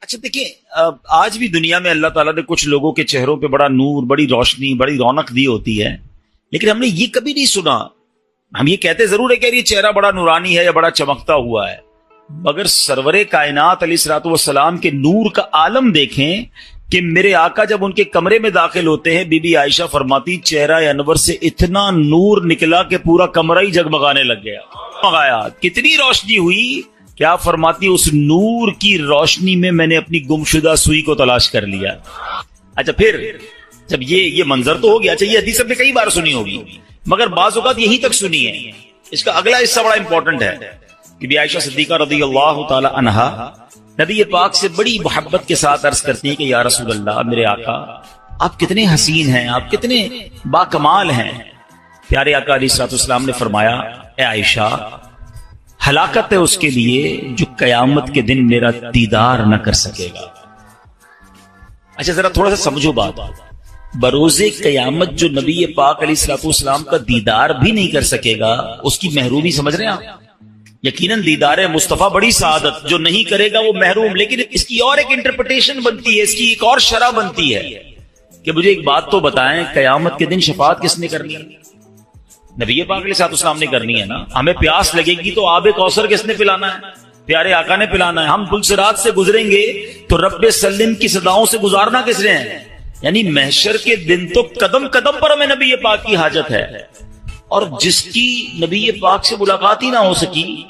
اچھا دیکھیں، آج بھی دنیا میں اللہ تعالیٰ نے کچھ لوگوں کے چہروں پہ بڑا نور، بڑی روشنی، بڑی رونق دی ہوتی ہے، لیکن ہم نے یہ کبھی نہیں سنا. ہم یہ کہتے ضرور ہے کہ یہ چہرہ بڑا نورانی ہے یا بڑا چمکتا ہوا ہے، مگر سرور کائنات علیہ الصلوۃ والسلام کے نور کا عالم دیکھیں کہ میرے آقا جب ان کے کمرے میں داخل ہوتے ہیں، بی بی عائشہ فرماتی چہرہ انور سے اتنا نور نکلا کہ پورا کمرہ ہی جگمگانے لگ گیا. کتنی روشنی ہوئی. کیا فرماتی اس نور کی روشنی میں نے اپنی گمشدہ سوئی کو تلاش کر لیا. اچھا پھر جب یہ منظر تو ہو گیا. اچھا یہ حدیث ہم نے کئی بار سنی ہوگی، مگر بعض اوقات یہی تک سنی ہے. اس کا اگلا حصہ بڑا امپورٹنٹ ہے کہ بی عائشہ صدیقہ رضی اللہ تعالی عنہا نبی پاک سے بڑی محبت کے ساتھ عرض کرتی ہیں کہ یا رسول اللہ، میرے آقا آپ کتنے حسین ہیں، آپ کتنے با کمال ہیں. پیارے آقا علیہ الصلوۃ والسلام نے فرمایا اے عائشہ، ہلاکت ہے اس کے لیے جو قیامت کے دن میرا دیدار نہ کر سکے گا. اچھا ذرا تھوڑا سا سمجھو بات. بروز قیامت جو نبی پاک علیہ الصلوۃ والسلام کا دیدار بھی نہیں کر سکے گا، اس کی محرومی سمجھ رہے ہیں آپ؟ یقیناً دیدار مصطفیٰ بڑی سعادت، جو نہیں کرے گا وہ محروم. لیکن اس کی اور ایک انٹرپریٹیشن بنتی ہے، اس کی ایک اور شرح بنتی ہے کہ مجھے ایک بات تو بتائیں، قیامت کے دن شفاعت کس نے کرنی ہے؟ نبی پاک علیہ الصلوۃ والسلام نے کرنی ہے نا. ہمیں پیاس لگے گی تو آب کوثر کس نے پلانا ہے؟ پیارے آقا نے پلانا ہے. ہم پل صراط سے گزریں گے تو رب سلم کی صداؤں سے گزارنا کس نے ہے؟ یعنی محشر کے دن تو قدم قدم پر ہمیں نبی پاک کی حاجت ہے. اور جس کی نبی پاک سے ملاقات ہی نہ ہو سکی،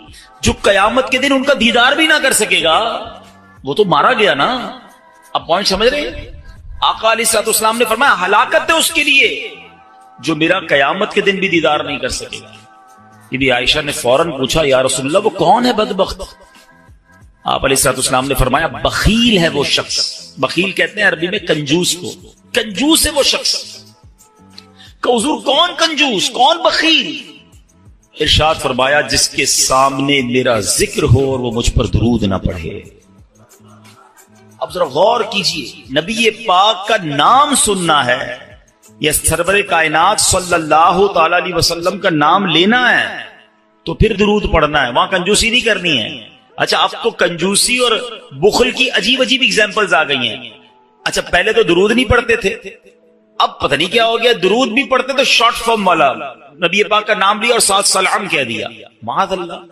جو قیامت کے دن ان کا دیدار بھی نہ کر سکے گا، وہ تو مارا گیا نا. اب پوائنٹ سمجھ رہے ہیں؟ آقا علیہ الصلوۃ والسلام نے فرمایا ہلاکت ہے اس کے لیے جو میرا قیامت کے دن بھی دیدار نہیں کر سکے گا. بی بی عائشہ نے فوراً پوچھا یا رسول اللہ وہ کون ہے بدبخت؟ آپ علیہ الصلوۃ والسلام نے فرمایا بخیل ہے وہ شخص. بخیل کہتے ہیں عربی میں کنجوس کو. کنجوس ہے وہ شخص. کہ حضور کون کنجوس، کون بخیل؟ ارشاد فرمایا جس کے سامنے میرا ذکر ہو اور وہ مجھ پر درود نہ پڑھے. اب ذرا غور کیجئے، نبی پاک کا نام سننا ہے یا سرور کائنات صلی اللہ تعالی علیہ وسلم کا نام لینا ہے تو پھر درود پڑھنا ہے، وہاں کنجوسی نہیں کرنی ہے. اچھا اب تو کنجوسی اور بخل کی عجیب عجیب ایگزامپلز آ گئی ہیں. اچھا پہلے تو درود نہیں پڑھتے تھے، اب پتہ نہیں کیا ہو گیا، درود بھی پڑھتے تو شارٹ فارم والا، نبی پاک کا نام لیا اور ساتھ سلام کہہ دیا. معاذ اللہ،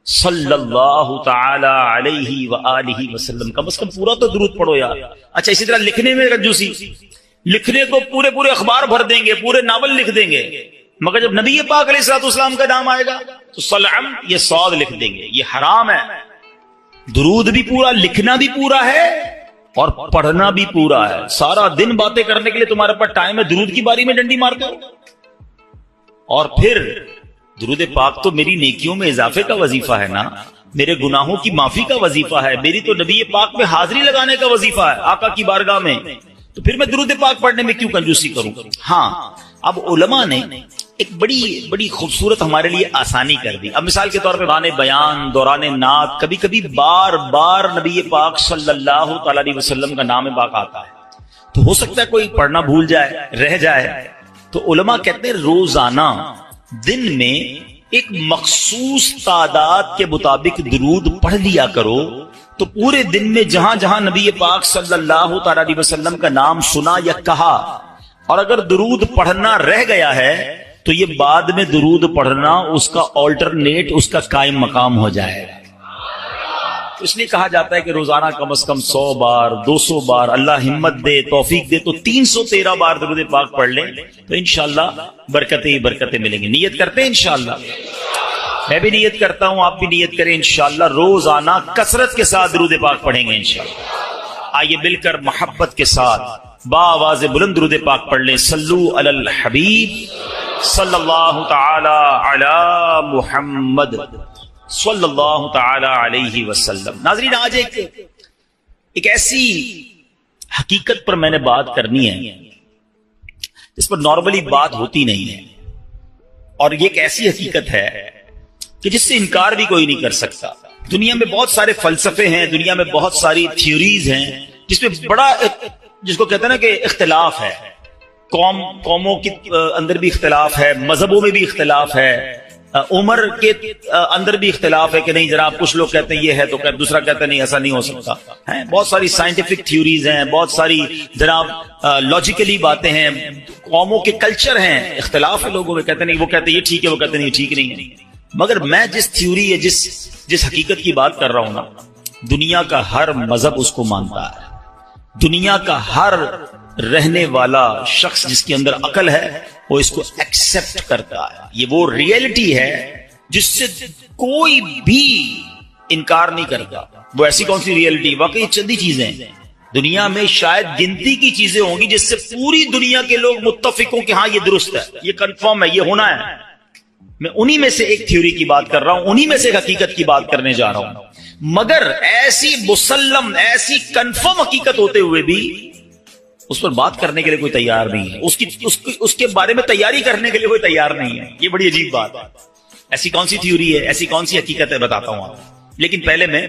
صلی اللہ تعالی علیہ وآلہ وسلم، کم از کم پورا تو درود پڑھو یار. اچھا اسی طرح لکھنے میں کنجوسی، لکھنے کو پورے اخبار بھر دیں گے، پورے ناول لکھ دیں گے، مگر جب نبی پاک علیہ الصلوۃ والسلام کا نام آئے گا تو سلام یہ صاد لکھ دیں گے. یہ حرام ہے. درود بھی پورا، لکھنا بھی پورا ہے اور پڑھنا بھی پورا ہے. سارا دن باتیں کرنے کے لیے تمہارے پاس ٹائم ہے، درود کی باری میں ڈنڈی مارتے ہو. اور پھر درود پاک تو میری نیکیوں میں اضافے کا وظیفہ ہے نا، میرے گناہوں کی معافی کا وظیفہ ہے، میری تو نبی پاک میں حاضری لگانے کا وظیفہ ہے آقا کی بارگاہ میں. تو پھر میں درود پاک پڑھنے میں کیوں کنجوسی کروں؟ ہاں اب علماء نے ایک بڑی خوبصورت ہمارے لیے آسانی کر دی. اب مثال کے طور پہ دوران بیان، دوران نعت، کبھی کبھی بار بار نبی پاک صلی اللہ تعالی علیہ وسلم کا نام پاک آتا ہے، تو ہو سکتا ہے کوئی پڑھنا بھول جائے، رہ جائے. تو علماء کہتے ہیں روزانہ دن میں ایک مخصوص تعداد کے مطابق درود پڑھ لیا کرو، تو پورے دن میں جہاں جہاں نبی پاک صلی اللہ تعالی علیہ وسلم کا نام سنا یا کہا، اور اگر درود پڑھنا رہ گیا ہے تو یہ بعد میں درود پڑھنا اس کا آلٹرنیٹ، اس کا قائم مقام ہو جائے. اس لیے کہا جاتا ہے کہ روزانہ کم از کم 100 بار 200 بار، اللہ ہمت دے توفیق دے تو 313 بار درود پاک پڑھ لیں تو انشاءاللہ برکتیں ملیں گی. نیت کرتے ہیں انشاءاللہ، میں بھی نیت کرتا ہوں، آپ بھی نیت کریں انشاءاللہ روزانہ کثرت کے ساتھ درود پاک پڑھیں گے انشاءاللہ. آئیے مل کر محبت کے ساتھ با آواز بلند درود پاک پڑھ لیں. صلو علی الحبیب صلی اللہ تعالی علی محمد صلی اللہ تعالی علیہ وسلم. ناظرین آج ایک ایسی حقیقت پر میں نے بات کرنی ہے جس پر نارملی بات ہوتی نہیں ہے، اور یہ ایک ایسی حقیقت ہے کہ جس سے انکار بھی کوئی نہیں کر سکتا. دنیا میں بہت سارے فلسفے ہیں، دنیا میں بہت ساری تھیوریز ہیں جس میں بڑا، جس کو کہتے ہیں نا کہ اختلاف ہے. قوموں کے اندر بھی اختلاف ہے، مذہبوں میں بھی اختلاف ہے، عمر کے اندر بھی اختلاف ہے کہ نہیں جناب کچھ لوگ کہتے ہیں یہ ہے تو دوسرا کہتا ہے نہیں ایسا نہیں ہو سکتا ہے. بہت ساری سائنٹیفک تھیوریز ہیں, بہت ساری جناب لاجیکلی باتیں ہیں, قوموں کے کلچر ہیں, اختلاف ہے لوگوں میں, کہتے نہیں وہ کہتے ہیں یہ ٹھیک ہے, وہ کہتے نہیں یہ ٹھیک نہیں ہے. مگر میں جس تھیوری یا جس حقیقت کی بات کر رہا ہوں نا, دنیا کا ہر مذہب اس کو مانتا ہے, دنیا کا ہر رہنے والا شخص جس کے اندر عقل ہے وہ اس کو ایکسپٹ کرتا ہے. یہ وہ ریئلٹی ہے جس سے کوئی بھی انکار نہیں کرتا. وہ ایسی کون سی ریئلٹی, واقعی چندی چیزیں ہیں دنیا میں, شاید گنتی کی چیزیں ہوں گی جس سے پوری دنیا کے لوگ متفق ہوں کہ ہاں یہ درست ہے, یہ کنفرم ہے, یہ ہونا ہے. میں انہی میں سے ایک تھیوری کی بات کر رہا ہوں, انہی میں سے ایک حقیقت کی بات کرنے جا رہا ہوں. مگر ایسی مسلم, ایسی کنفرم حقیقت ہوتے ہوئے بھی اس پر بات کرنے کے لیے کوئی تیار نہیں ہے, اس کے بارے میں تیاری کرنے کے لیے کوئی تیار نہیں ہے. یہ بڑی عجیب بات ہے. ایسی کون سی تھیوری ہے, ایسی کون سی حقیقت ہے, بتاتا ہوں آپ. لیکن پہلے میں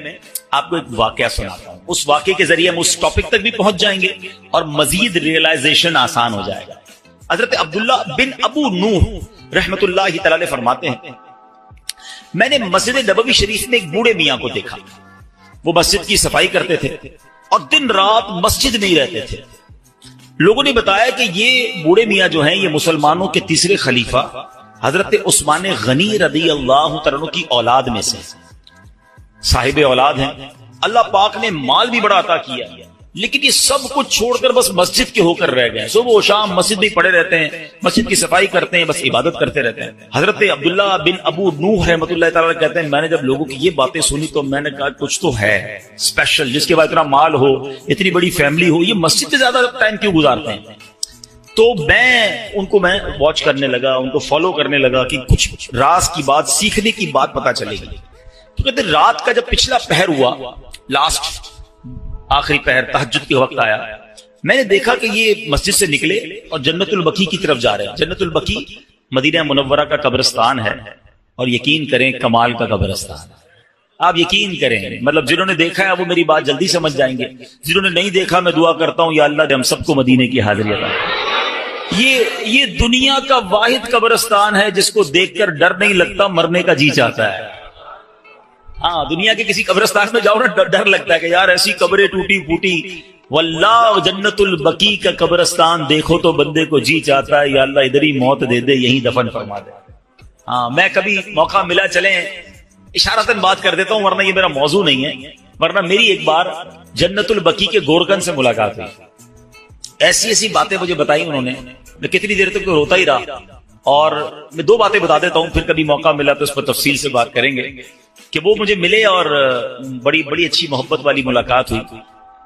آپ کو ایک واقعہ سناتا ہوں. اس واقعے کے ذریعے ہم اس ٹاپک تک بھی پہنچ جائیں گے اور مزید ریئلائزیشن آسان ہو جائے گا. حضرت عبداللہ بن ابو نوح رحمت اللہ تعالی علیہ فرماتے ہیں, میں نے مسجد نبوی شریف میں ایک بوڑھے میاں کو دیکھا. وہ مسجد کی صفائی کرتے تھے اور دن رات مسجد میں ہی رہتے تھے. لوگوں نے بتایا کہ یہ بوڑھے میاں جو ہیں یہ مسلمانوں کے تیسرے خلیفہ حضرت عثمان غنی رضی اللہ عنہ کی اولاد میں سے صاحب اولاد ہیں. اللہ پاک نے مال بھی بڑا عطا کیا, لیکن یہ سب کچھ چھوڑ کر بس مسجد کے ہو کر رہ گئے. صبح و شام مسجد میں پڑے رہتے ہیں, مسجد کی صفائی کرتے ہیں, بس عبادت کرتے رہتے ہیں. حضرت عبداللہ بن ابو نوح رحمۃ اللہ تعالی کہتے ہیں, میں نے جب لوگوں کی یہ باتیں سنی تو میں نے کہا کچھ تو ہے اسپیشل, جس کے بعد اتنا مال ہو, اتنی بڑی فیملی ہو, یہ مسجد سے زیادہ ٹائم کیوں گزارتے ہیں. تو میں واچ کرنے لگا, ان کو فالو کرنے لگا کہ کچھ راز کی بات, سیکھنے کی بات پتہ چلے گی. تو کہتے رات کا جب پچھلا پہر ہوا, لاسٹ آخری پہر تہجد کے وقت آیا, میں نے دیکھا کہ یہ مسجد سے نکلے اور جنت البقیع کی طرف جا رہے ہیں. جنت البقیع مدینہ منورہ کا قبرستان ہے, اور یقین کریں کمال کا قبرستان. آپ یقین کریں, مطلب جنہوں نے دیکھا ہے وہ میری بات جلدی سمجھ جائیں گے, جنہوں نے نہیں دیکھا میں دعا کرتا ہوں یا اللہ ہم سب کو مدینے کی حاضری عطا. یہ دنیا کا واحد قبرستان ہے جس کو دیکھ کر ڈر نہیں لگتا, مرنے کا جی چاہتا ہے. ہاں دنیا کے کسی قبرستان میں جاؤ نا ڈر لگتا ہے کہ یار ایسی قبریں ٹوٹی پھوٹی. واللہ جنت البقیع کا قبرستان دیکھو تو بندے کو جی چاہتا ہے یا اللہ ادھر ہی موت دے دے, یہیں دفن فرما دے. ہاں میں کبھی موقع ملا چلیں اشارتاً بات کر دیتا ہوں, ورنہ یہ میرا موضوع نہیں ہے. ورنہ میری ایک بار جنت البقیع کے گورکن سے ملاقات ہوئی, ایسی باتیں مجھے بتائی انہوں نے, میں کتنی دیر تک تو روتا ہی رہا. اور میں 2 باتیں بتا دیتا ہوں, پھر کبھی موقع ملا تو اس پر تفصیل سے بات کریں گے. کہ وہ مجھے ملے اور بڑی اچھی محبت والی ملاقات ہوئی.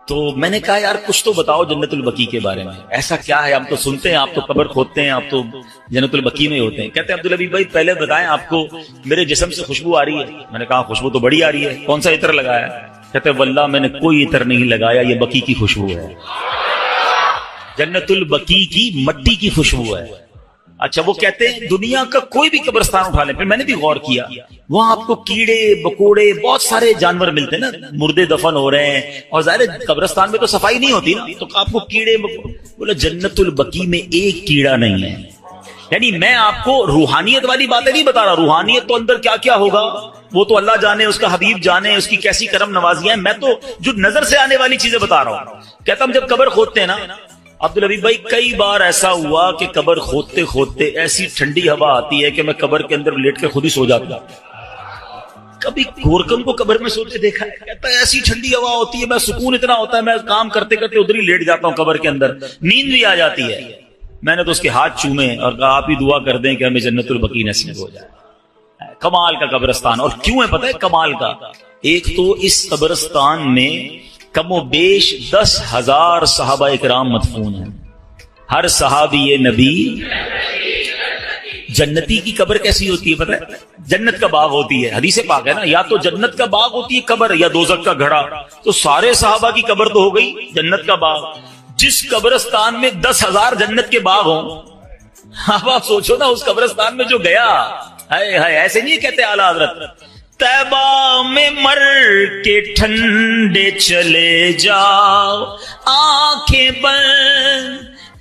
تو میں نے کہا یار کچھ تو بتاؤ جنت البقیع کے بارے میں, ایسا کیا ہے, ہم تو سنتے ہیں آپ تو قبر کھودتے ہیں, آپ تو جنت البقیع میں ہوتے ہیں. کہتے ہیں عبدالحبیب بھائی پہلے بتائیں آپ کو میرے جسم سے خوشبو آ رہی ہے. میں نے کہا خوشبو تو بڑی آ رہی ہے, کون سا عطر لگایا ہے. کہتے ہیں واللہ میں نے کوئی عطر نہیں لگایا, یہ بقیع کی خوشبو ہے, جنت البقیع کی مٹی کی خوشبو ہے. اچھا وہ کہتے ہیں دنیا کا کوئی بھی قبرستان اٹھا لیں. پھر میں نے بھی غور کیا, وہاں آپ کو کیڑے بکوڑے بہت سارے جانور ملتے ہیں نا, مردے دفن ہو رہے ہیں, اور ظاہر قبرستان میں تو صفائی نہیں ہوتی نا, تو آپ کو کیڑے بولا. جنت البقیع میں ایک کیڑا نہیں ہے. یعنی میں آپ کو روحانیت والی باتیں نہیں بتا رہا, روحانیت تو اندر کیا کیا ہوگا وہ تو اللہ جانے, اس کا حبیب جانے, اس کی کیسی کرم نوازیاں ہیں. میں تو جو نظر سے آنے والی چیزیں بتا رہا ہوں. کہتا ہم جب قبر کھودتے ہیں نا عبدالحبیب بھائی, کئی بار ایسا ہوا کہ قبر کھودتے کھودتے ایسی ٹھنڈی ہوا آتی ہے کہ میں قبر کے اندر لیٹ کے خود ہی سو جاتا ہوں. کبھی گورکن کو قبر میں سوتے دیکھا ہے, کہتا ہے ایسی ٹھنڈی ہوا ہوتی ہے, میں سکون اتنا ہوتا ہے, میں کام کرتے کرتے ادھر ہی لیٹ جاتا ہوں قبر کے اندر, نیند بھی آ جاتی ہے. میں نے تو اس کے ہاتھ چومے اور کہا آپ ہی دعا کر دیں کہ ہمیں جنت البقیع نصیب ہو جائے. کمال کا قبرستان. اور کیوں ہے پتہ ہے کمال کا؟ ایک تو اس قبرستان میں کم و بیش 10,000 صحابہ اکرام مدفون ہیں. ہر صحابی نبی جنتی کی قبر کیسی ہوتی ہے پتہ ہے؟ جنت کا باغ ہوتی ہے, حدیث پاک ہے نا, یا تو جنت کا باغ ہوتی ہے قبر یا دوزخ کا گھڑا. تو سارے صحابہ کی قبر تو ہو گئی جنت کا باغ. جس قبرستان میں 10,000 جنت کے باغ ہوں, اب آپ سوچو نا اس قبرستان میں جو گیا, ایسے نہیں کہتے اعلیٰ حضرت, طیبہ میں مر کے ٹھنڈے چلے جاؤ, آنکھیں بند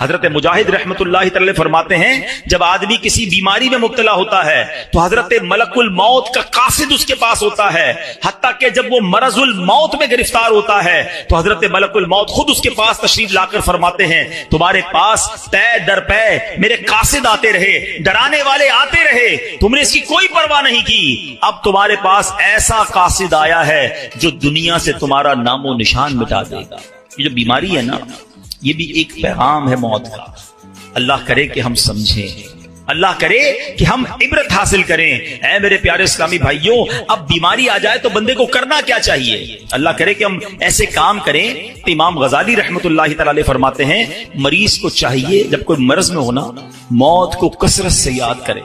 حضرت مجاہد رحمت اللہ تعالی فرماتے ہیں جب آدمی کسی بیماری میں مبتلا ہوتا ہے تو حضرت ملک الموت کا قاصد اس کے پاس ہوتا ہے، حتیٰ کہ جب وہ مرض الموت میں گرفتار ہوتا ہے تو حضرت ملک الموت خود اس کے پاس تشریف لا کر فرماتے ہیں تمہارے پاس پے در پے میرے قاصد آتے رہے، ڈرانے والے آتے رہے، تم نے اس کی کوئی پرواہ نہیں کی، اب تمہارے پاس ایسا قاصد آیا ہے جو دنیا سے تمہارا نام و نشان مٹا دے گا۔ یہ جو بیماری ہے نا، یہ بھی ایک پیغام ہے موت کا۔ اللہ کرے کہ ہم سمجھیں، اللہ کرے کہ ہم عبرت حاصل کریں۔ اے میرے پیارے اسلامی بھائیوں، اب بیماری آ جائے تو بندے کو کرنا کیا چاہیے؟ اللہ کرے کہ ہم ایسے کام کریں۔ امام غزالی رحمت اللہ تعالی فرماتے ہیں مریض کو چاہیے جب کوئی مرض میں ہونا موت کو کثرت سے یاد کرے،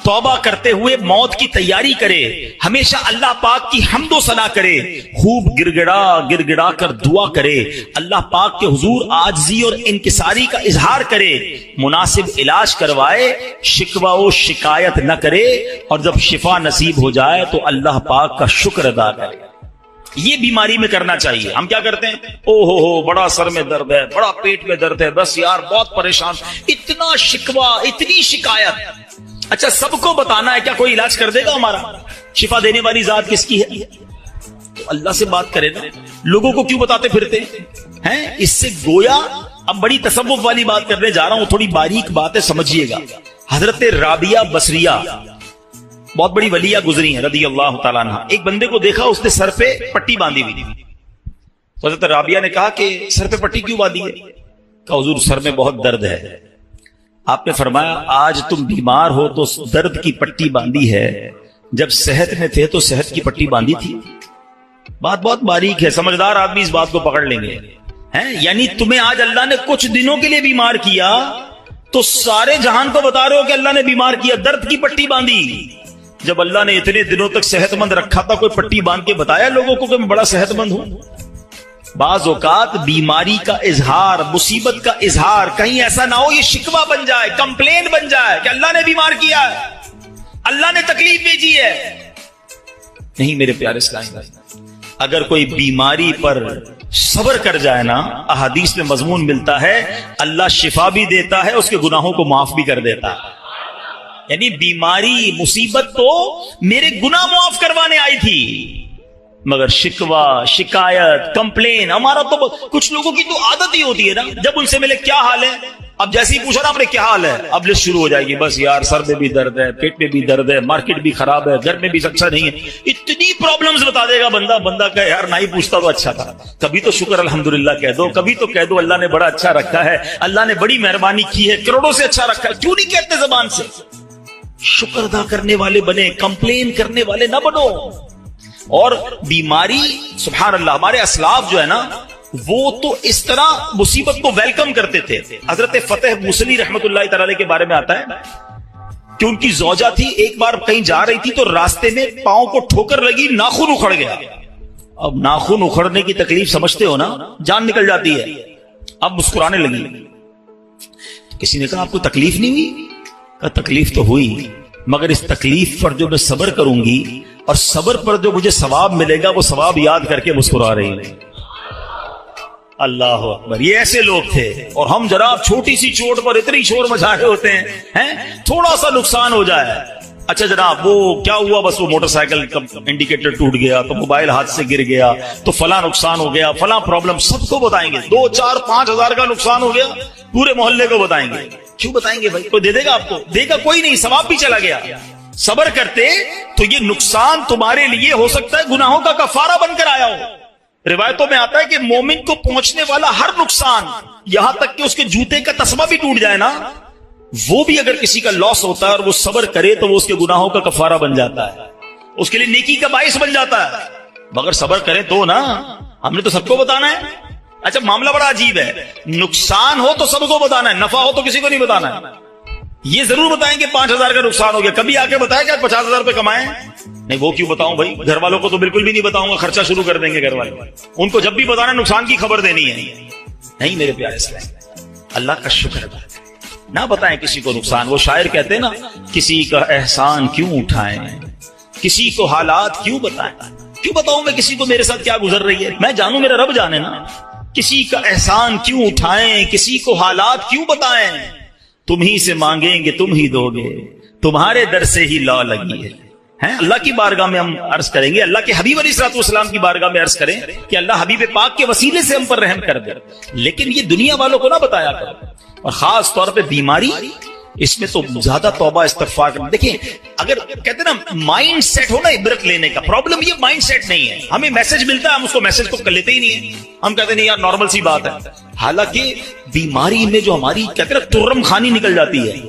توبہ کرتے ہوئے موت کی تیاری کرے، ہمیشہ اللہ پاک کی حمد و ثنا کرے، خوب گر گڑا کر دعا کرے، اللہ پاک کے حضور عاجزی اور انکساری کا اظہار کرے، مناسب علاج کروائے، شکوہ و شکایت نہ کرے، اور جب شفا نصیب ہو جائے تو اللہ پاک کا شکر ادا کرے۔ یہ بیماری میں کرنا چاہیے۔ ہم کیا کرتے ہیں؟ او ہو بڑا سر میں درد ہے، بڑا پیٹ میں درد ہے، بس یار بہت پریشان، اتنا شکوہ، اتنی شکایت۔ اچھا سب کو بتانا ہے، کیا کوئی علاج کر دے گا ہمارا؟ شفا دینے والی ذات کس کی ہے؟ تو اللہ سے بات کرے نا، لوگوں کو کیوں بتاتے پھرتے ہیں؟ اس سے گویا اب بڑی تصوف والی بات کرنے جا رہا ہوں، تھوڑی باریک بات ہے، سمجھیے گا۔ حضرت رابعہ بصریہ بہت بڑی ولیہ گزری ہیں رضی اللہ تعالیٰ عنہ۔ ایک بندے کو دیکھا اس نے سر پہ پٹی باندھی ہوئی تھی، حضرت رابعہ نے کہا کہ سر پہ پٹی کیوں باندھی ہے؟ کہا حضور سر میں بہت درد ہے۔ آپ نے فرمایا آج تم بیمار ہو تو درد کی پٹی باندھی ہے، جب صحت میں تھے تو صحت کی پٹی باندھی تھی؟ بات بہت باریک ہے، سمجھدار آدمی اس بات کو پکڑ لیں گے۔ یعنی تمہیں آج اللہ نے کچھ دنوں کے لیے بیمار کیا تو سارے جہان کو بتا رہے ہو کہ اللہ نے بیمار کیا، درد کی پٹی باندھی۔ جب اللہ نے اتنے دنوں تک صحت مند رکھا تھا، کوئی پٹی باندھ کے بتایا لوگوں کو کہ میں بڑا صحت مند ہوں؟ بعض اوقات بیماری کا اظہار، مصیبت کا اظہار کہیں ایسا نہ ہو یہ شکوہ بن جائے، کمپلین بن جائے کہ اللہ نے بیمار کیا ہے، اللہ نے تکلیف بھیجی ہے۔ نہیں میرے پیارے اسلامی بھائی، اگر کوئی بیماری پر صبر کر جائے نا، احادیث میں مضمون ملتا ہے اللہ شفا بھی دیتا ہے، اس کے گناہوں کو معاف بھی کر دیتا ہے۔ یعنی بیماری مصیبت تو میرے گناہ معاف کروانے آئی تھی، مگر شکوہ شکایت کمپلین، ہمارا تو کچھ لوگوں کی تو عادت ہی ہوتی ہے نا، جب ان سے ملے کیا حال ہے، اب جیسے ہی پوچھا نا آپ نے کیا حال ہے، اب لسٹ شروع ہو جائے گی، بس یار سر میں بھی درد ہے، پیٹ میں بھی درد ہے، مارکیٹ بھی خراب ہے، گھر میں بھی اچھا نہیں ہے، اتنی پرابلمز بتا دے گا بندہ کہ یار نہ ہی پوچھتا تو اچھا تھا۔ کبھی تو شکر الحمدللہ کہہ دو، کبھی تو کہہ دو اللہ نے بڑا اچھا رکھا ہے، اللہ نے بڑی مہربانی کی ہے، کروڑوں سے اچھا رکھا ہے، کیوں نہیں کہتے زبان سے؟ شکر ادا کرنے والے بنے، کمپلین کرنے والے نہ بنو۔ اور بیماری سبحان اللہ، ہمارے اسلاف جو ہے نا وہ تو اس طرح مصیبت کو ویلکم کرتے تھے۔ حضرت فتح موصلی رحمت اللہ تعالی کے بارے میں آتا ہے کہ ان کی زوجہ تھی، ایک بار کہیں جا رہی تھی تو راستے میں پاؤں کو ٹھوکر لگی، ناخن اکھڑ گیا۔ اب ناخن اکھڑنے کی تکلیف سمجھتے ہو نا، جان نکل جاتی ہے۔ اب مسکرانے لگی، کسی نے کہا آپ کو تکلیف نہیں ہوئی؟ کہا تکلیف تو ہوئی، مگر اس تکلیف پر جو میں صبر کروں گی اور صبر پر جو مجھے ثواب ملے گا وہ ثواب یاد کر کے مسکرا رہی ہے۔ اللہ اکبر، یہ ایسے لوگ تھے۔ اور ہم جناب چھوٹی سی چوٹ پر اتنی شور مچا رہے ہوتے ہیں، تھوڑا سا نقصان ہو جائے، اچھا جناب وہ کیا ہوا، بس وہ موٹر سائیکل کا انڈیکیٹر ٹوٹ گیا، تو موبائل ہاتھ سے گر گیا، تو فلاں نقصان ہو گیا، فلاں پرابلم، سب کو بتائیں گے۔ 2 4 5 ہزار کا نقصان ہو گیا، پورے محلے کو بتائیں گے۔ کیوں بتائیں گے بھائی؟ کوئی دے دے گا آپ کو؟ دے گا کوئی نہیں، ثواب بھی چلا گیا۔ صبر کرتے تو یہ نقصان تمہارے لیے ہو سکتا ہے گناہوں کا کفارہ بن کر آیا ہو۔ روایتوں میں آتا ہے کہ مومن کو پہنچنے والا ہر نقصان، یہاں تک کہ اس کے جوتے کا تسمہ بھی ٹوٹ جائے نا، وہ بھی اگر کسی کا لاس ہوتا ہے اور وہ صبر کرے تو وہ اس کے گناہوں کا کفارہ بن جاتا ہے، اس کے لیے نیکی کا باعث بن جاتا ہے۔ مگر صبر کریں تو نا، ہم نے تو سب کو بتانا ہے۔ اچھا معاملہ بڑا عجیب ہے، نقصان ہو تو سب کو بتانا ہے، نفع ہو تو کسی کو نہیں بتانا ہے۔ یہ ضرور بتائیں کہ 5 ہزار کا نقصان ہو گیا، کبھی آ کے بتایا کہ 50 ہزار روپے کمائیں؟ نہیں، وہ کیوں بتاؤں بھائی، گھر والوں کو تو بالکل بھی نہیں بتاؤں گا، خرچہ شروع کر دیں گے گھر والے، ان کو جب بھی بتانا نقصان کی خبر دینی ہے۔ نہیں میرے پیارے سے، اللہ کا شکر ادا کریں، نہ بتائیں کسی کو نقصان۔ وہ شاعر کہتے ہیں نا، کسی کا احسان کیوں اٹھائیں، کسی کو حالات کیوں بتائیں، کیوں بتاؤں میں کسی کو میرے ساتھ کیا گزر رہی ہے، میں جانوں، میرا رب جانے نا۔ کسی کا احسان کیوں اٹھائیں، کسی کو حالات کیوں بتائیں، تم ہی سے مانگیں گے تم ہی دو گے، تمہارے در سے ہی لا لگی ہے۔ اللہ کی بارگاہ میں ہم عرض کریں گے، اللہ کے حبیب علیہ الصلوۃ والسلام کی بارگاہ میں عرض کریں کہ اللہ حبیب پاک کے وسیلے سے ہم پر رحم کر دے، لیکن یہ دنیا والوں کو نہ بتایا کرو، اور خاص طور پہ بیماری، اس میں تو زیادہ توبہ استغفار کرنا۔ دیکھیں، اگر کہتے ہیں نا مائنڈ سیٹ ہو نا عبرت لینے کا، پرابلم یہ مائنڈ سیٹ نہیں ہے۔ ہمیں میسج ملتا ہے، ہم اس کو میسج کو کر لیتے ہی نہیں ہیں، ہم کہتے ہیں نہیں یار نارمل سی بات ہے، حالانکہ بیماری میں جو ہماری کہتے ہیں نا ترم خانی نکل جاتی ہے،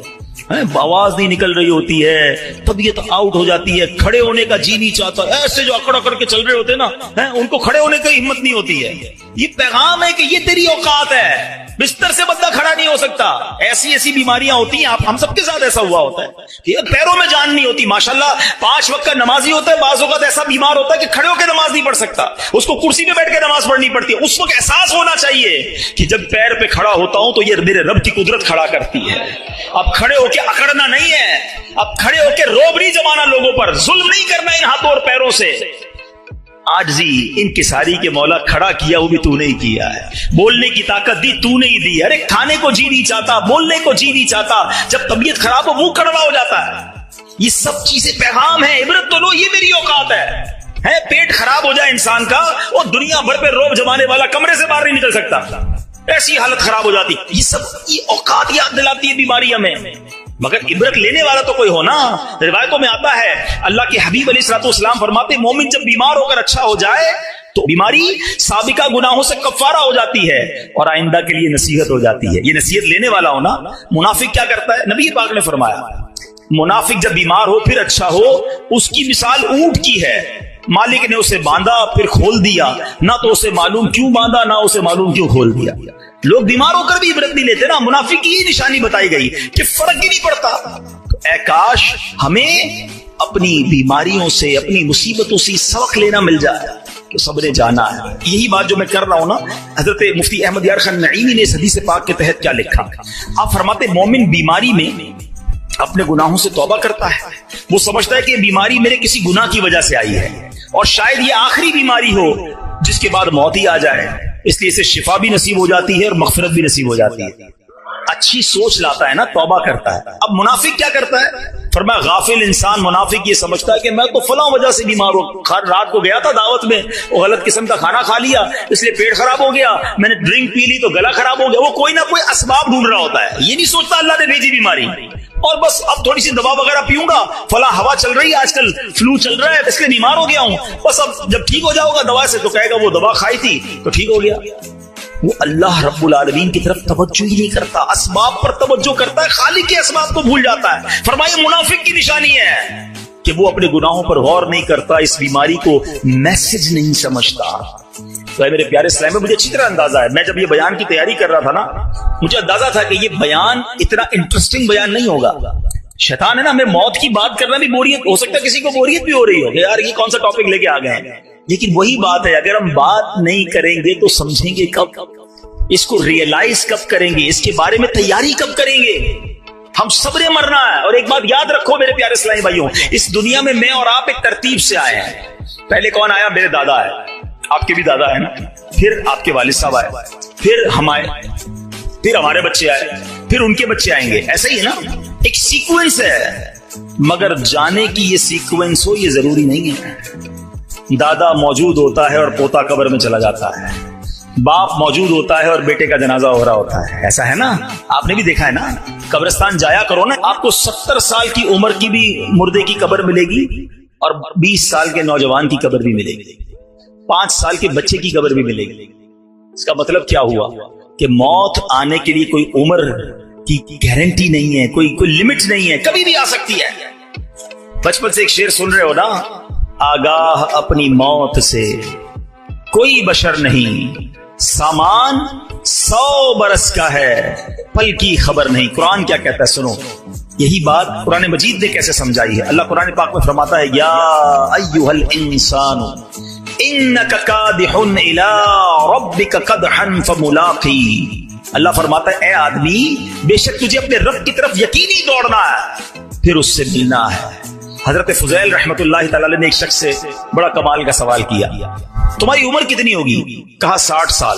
آواز نہیں نکل رہی ہوتی ہے، طبیعت آؤٹ ہو جاتی ہے، کھڑے ہونے کا جی نہیں چاہتا، ایسے جو اکڑ اکڑ کے چل رہے ہوتے ہیں نا، ان کو کھڑے ہونے کی ہمت نہیں ہوتی ہے۔ یہ پیغام ہے کہ یہ تیری اوقات ہے، بستر سے بندہ کھڑا نہیں ہو سکتا۔ ایسی ایسی بیماریاں ہوتی ہیں، ہم سب کے ساتھ ایسا ہوا ہوتا ہے کہ پیروں میں جان نہیں ہوتی، ماشاءاللہ 5 وقت کا نمازی ہوتا ہے، بعض اوقات ایسا بیمار ہوتا ہے کہ کھڑے ہو کے نماز نہیں پڑھ سکتا، اس کو کرسی پہ بیٹھ کے نماز پڑھنی پڑتی ہے۔ اس وقت احساس ہونا چاہیے کہ جب پیر پہ کھڑا ہوتا ہوں تو یہ میرے رب کی قدرت کھڑا کرتی ہے۔ اب کھڑے ہو کے اکڑنا نہیں ہے، اب کھڑے ہو کے روب نہیں جمانا لوگوں پر، ظلم نہیں کرنا ان ہاتھوں اور پیروں سے۔ عاجزی انکساری کے مولا کھڑا کیا وہ بھی تو نے ہی کیا ہے، بولنے کی طاقت دی تو نے ہی دی۔ ارے کھانے کو جی نہیں چاہتا، بولنے کو جی نہیں چاہتا، جب طبیعت خراب ہو منہ کڑوا ہو جاتا ہے۔ یہ سب چیزیں پیغام ہے، عبرت تو لو، یہ میری اوقات ہے۔ پیٹ خراب ہو جائے انسان کا، وہ دنیا بھر پہ روب جمانے والا کمرے سے باہر نہیں نکل سکتا، ایسی حالت خراب ہو جاتی۔ یہ سب یہ اوقات یاد دلاتی ہے بیماری ہمیں، مگر عبرت لینے والا تو کوئی ہو نا۔ روایتوں میں آتا ہے اللہ کے حبیب علیہ الصلوۃ والسلام فرماتے مومن جب بیمار ہو کر اچھا ہو جائے تو بیماری سابقہ گناہوں سے کفارہ ہو جاتی ہے اور آئندہ کے لیے نصیحت ہو جاتی ہے۔ یہ نصیحت لینے والا ہو نا۔ منافق کیا کرتا ہے؟ نبی پاک نے فرمایا منافق جب بیمار ہو پھر اچھا ہو، اس کی مثال اونٹ کی ہے، مالک نے اسے باندھا پھر کھول دیا، نہ تو اسے معلوم کیوں باندھا نہ اسے معلوم کیوں کھول دیا۔ لوگ بیمار ہو کر بھی عبرت نہیں لیتے نا۔ منافق کی یہ نشانی بتائی گئی کہ فرق ہی نہیں پڑتا۔ اے کاش ہمیں اپنی بیماریوں سے، اپنی مصیبتوں سے سبق لینا مل جائے کہ سب نے جانا ہے۔ یہی بات جو میں کر رہا ہوں نا، حضرت مفتی احمد یار خان نعیمی نے اس حدیث پاک کے تحت کیا لکھا، آپ فرماتے مومن بیماری میں اپنے گناہوں سے توبہ کرتا ہے، وہ سمجھتا ہے کہ بیماری میرے کسی گناہ کی وجہ سے آئی ہے اور شاید یہ آخری بیماری ہو جس کے بعد موت ہی آ جائے، اس لیے اسے شفا بھی نصیب ہو جاتی ہے اور مغفرت بھی نصیب ہو جاتی ہے۔ اچھی سوچ لاتا ہے نا، توبہ کرتا ہے۔ اب منافق کیا کرتا ہے؟ فرمایا غافل انسان منافق یہ سمجھتا ہے کہ میں تو فلاں وجہ سے بیمار ہوں، رات کو گیا تھا دعوت میں، وہ غلط قسم کا کھانا کھا لیا اس لیے پیٹ خراب ہو گیا، میں نے ڈرنک پی لی تو گلا خراب ہو گیا۔ وہ کوئی نہ کوئی اسباب ڈھونڈ رہا ہوتا ہے، یہ نہیں سوچتا اللہ نے بھیجی بیماری، اور بس اب تھوڑی سی دوا وغیرہ پیوں گا، فلاں ہوا چل رہی ہے آج کل، فلو چل رہا ہے اس لیے بیمار ہو گیا ہوں، بس اب جب ٹھیک ہو جاؤ گا دوا سے تو کہے گا وہ دوا کھائی تھی تو ٹھیک ہو گیا۔ وہ اللہ رب العالمین کی طرف توجہ ہی نہیں کرتا، اسباب پر توجہ کرتا ہے، خالق کے اسباب کو بھول جاتا ہے۔ فرمائے منافق کی نشانی ہے کہ وہ اپنے گناہوں پر غور نہیں کرتا، اس بیماری کو میسج نہیں سمجھتا۔ تو میرے پیارے اسلام میں مجھے اچھی طرح اندازہ ہے، میں جب یہ بیان کی تیاری کر رہا تھا نا، مجھے اندازہ تھا کہ یہ بیان اتنا انٹرسٹنگ بیان نہیں ہوگا۔ شیطان ہے نا، ہمیں موت کی بات کرنا بھی بوریت ہو سکتا ہے، کسی کو بوریت بھی ہو رہی ہو کہ یار یہ کون سا ٹاپک لے کے آ گئے ہیں، لیکن وہی بات ہے اگر ہم بات نہیں کریں گے تو سمجھیں گے کب، اس کو ریئلائز کب کریں گے، اس کے بارے میں تیاری کب کریں گے؟ ہم سب نے مرنا ہے۔ اور ایک بات یاد رکھو میرے پیارے اسلامی بھائیوں، اس دنیا میں میں اور آپ ایک ترتیب سے آئے ہیں۔ پہلے کون آیا؟ میرے دادا ہے، آپ کے بھی دادا ہے نا، پھر آپ کے والد صاحب آئے، پھر ہم آئے، پھر ہمارے بچے آئے، پھر ان کے بچے آئیں گے، ایسا ہی ہے نا، ایک سیکوینس ہے۔ مگر جانے کی یہ سیکوینس ہو یہ ضروری نہیں ہے۔ دادا موجود ہوتا ہے اور پوتا قبر میں چلا جاتا ہے، باپ موجود ہوتا ہے اور بیٹے کا جنازہ ہو رہا ہوتا ہے، ایسا ہے نا، آپ نے بھی دیکھا ہے نا۔ قبرستان جایا کرو نا، آپ کو 70 سال کی عمر کی بھی مردے کی قبر ملے گی اور 20 سال کے نوجوان کی قبر بھی ملے گی، 5 سال کے بچے کی قبر بھی ملے گی۔ اس کا مطلب کیا ہوا کہ موت آنے کے لیے کوئی عمر کی گارنٹی نہیں ہے، کوئی لمٹ نہیں ہے، کبھی بھی آ سکتی ہے۔ بچپن سے ایک شعر سن رہے ہو نا، آگاہ اپنی موت سے کوئی بشر نہیں، سامان 100 برس کا ہے، پل کی خبر نہیں۔ قرآن کیا کہتا ہے سنو، یہی بات قرآن مجید نے کیسے سمجھائی ہے۔ اللہ قرآن پاک میں فرماتا ہے یا ایھا الانسان انک کادح الی ربک قدحا فملاقی۔ اللہ فرماتا ہے اے آدمی بے شک تجھے اپنے رب کی طرف یقینی دوڑنا ہے، پھر اس سے ملنا ہے۔ حضرت فضیل رحمت اللہ تعالی نے ایک شخص سے بڑا کمال کا سوال کیا، تمہاری عمر کتنی ہوگی؟ کہا 60 سال۔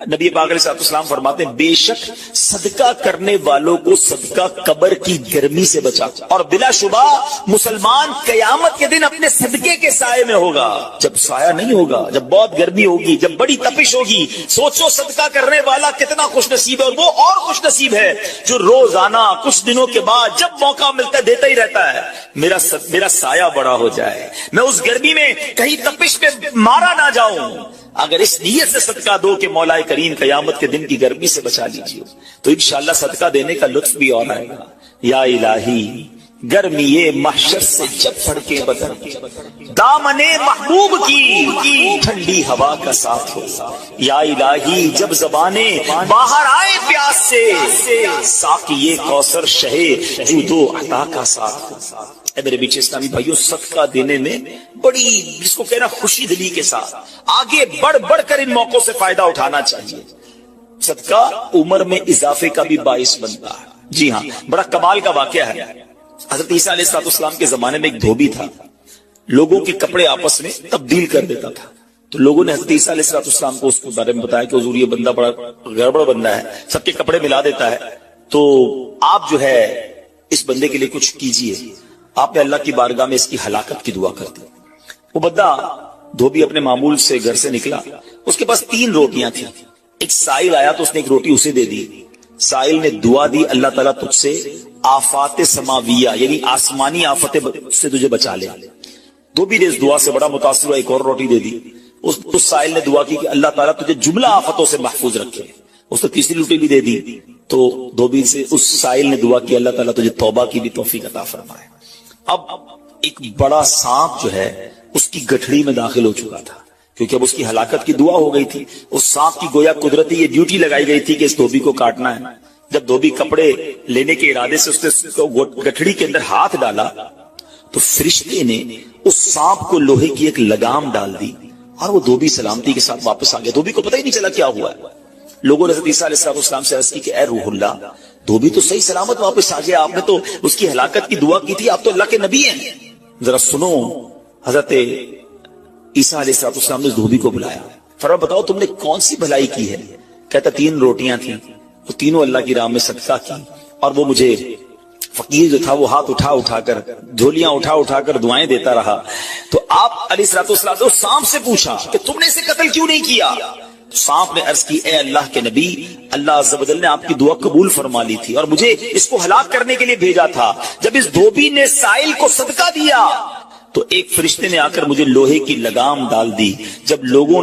نبی پاک علیہ السلام فرماتے ہیں بے شک صدقہ کرنے والوں کو صدقہ قبر کی گرمی سے بچا، اور بلا شبہ مسلمان قیامت کے دن اپنے صدقے کے سائے میں ہوگا۔ جب سایہ نہیں ہوگا، جب بہت گرمی ہوگی، جب بڑی تپش ہوگی، سوچو صدقہ کرنے والا کتنا خوش نصیب ہے، اور وہ اور خوش نصیب ہے جو روزانہ کچھ دنوں کے بعد جب موقع ملتا ہے دیتا ہی رہتا ہے، میرا سایہ بڑا ہو جائے، میں اس گرمی میں کہیں تپش پہ مارا نہ جاؤں۔ اگر اس نیت سے صدقہ دو کہ مولا کریم قیامت کے دن کی گرمی سے بچا لیجیے، تو انشاءاللہ صدقہ دینے کا لطف بھی اور آئے گا۔ یا الہی گرمی محشر سے جب پھڑکے بدن، دامن محبوب کی ٹھنڈی ہوا کا ساتھ ہو، یا الہی جب زبانیں باہر آئے پیاس سے، ساقی کوثر شہے جود و عطا کا ساتھ ہو۔ اے میرے بیچ اسلامی بھائیوں، صدقہ دینے میں بڑی، جس کو کہنا خوشی دلی کے ساتھ آگے بڑھ بڑھ کر ان موقعوں سے فائدہ اٹھانا چاہیے۔ صدقہ عمر میں اضافے کا بھی باعث بنتا ہے۔ جی ہاں، بڑا کمال کا واقعہ ہے۔ حضرت عیسیٰ علیہ السلام کے زمانے میں ایک دھوبی تھا، لوگوں کے کپڑے آپس میں تبدیل کر دیتا تھا۔ تو لوگوں نے حضرت عیسیٰ علیہ السلام کو اس کے بارے میں بتایا کہ حضور یہ بندہ بڑا گڑبڑ بندہ ہے، سب کے کپڑے ملا دیتا ہے، تو آپ جو ہے اس بندے کے لیے کچھ کیجئے۔ آپ نے اللہ کی بارگاہ میں اس کی ہلاکت کی دعا کر دی۔ وہ بندہ دھوبی اپنے معمول سے گھر سے نکلا، اس کے پاس 3 روٹیاں تھیں۔ ایک سائل آیا تو اس نے ایک روٹی اسے دے دی۔ سائل نے دعا دی، اللہ تعالیٰ تجھ سے آفات سماویہ یعنی آسمانی آفتیں سے تجھے بچا لے۔ دھوبی نے اس دعا سے بڑا متاثر ہوا، ایک اور روٹی دے دی۔ اس سائل نے دعا کی کہ اللہ تعالیٰ تجھے جملہ آفتوں سے محفوظ رکھے۔ اس نے تیسری روٹی بھی دے دی، تو دھوبی سے اس سائل نے دعا کی اللہ تعالیٰ تجھے توبہ کی بھی توفیق عطا فرمائے۔ اب ایک بڑا سانپ جو ہے اس کی گٹھڑی میں داخل ہو چکا تھا، کیونکہ اب اس کی ہلاکت کی دعا ہو گئی تھی۔ اس سانپ کی گویا قدرتی یہ ڈیوٹی لگائی گئی تھی کہ اس دھوبی کو کاٹنا ہے۔ جب دھوبی کپڑے لینے کے ارادے سے اس نے گٹھڑی کے اندر ہاتھ ڈالا تو فرشتے نے اس سانپ کو لوہے کی ایک لگام ڈال دی، اور وہ دھوبی سلامتی کے ساتھ واپس آ گیا۔ دھوبی کو پتہ ہی نہیں چلا کیا ہوا ہے۔ لوگوں نے حضرت عیسیٰ علیہ السلام سے عرض کی کہ اے روح اللہ، دھوبی تو صحیح سلامت واپس آ گیا، آپ نے تو اس کی ہلاکت کی دعا کی تھی، آپ تو اللہ کے نبی ہیں، ذرا سنو۔ حضرت عیسیٰ علیہ السلام نے اس دھوبی کو بلایا، فرمایا بتاؤ تم نے کون سی بھلائی کی ہے؟ کہتا 3 روٹیاں تھیں، وہ تینوں اللہ کی راہ میں صدقہ کی، اور وہ مجھے فقیر جو تھا وہ ہاتھ اٹھا کر جھولیاں اٹھا کر دعائیں دیتا رہا۔ تو آپ علیہ السلام نے سانپ سے پوچھا کہ تم نے اسے قتل کیوں نہیں کیا؟ سانپ نے عرض کی اے اللہ کے نبی، اللہ عز و جل نے آپ کی دعا قبول فرما لی تھی اور مجھے اس کو ہلاک کرنے کے لیے بھیجا تھا۔ جب اس دھوبی نے سائل کو صدقہ دیا تو ایک فرشتے نے آ کر مجھے لوہے کی لگام ڈال دی۔ جب لوگوں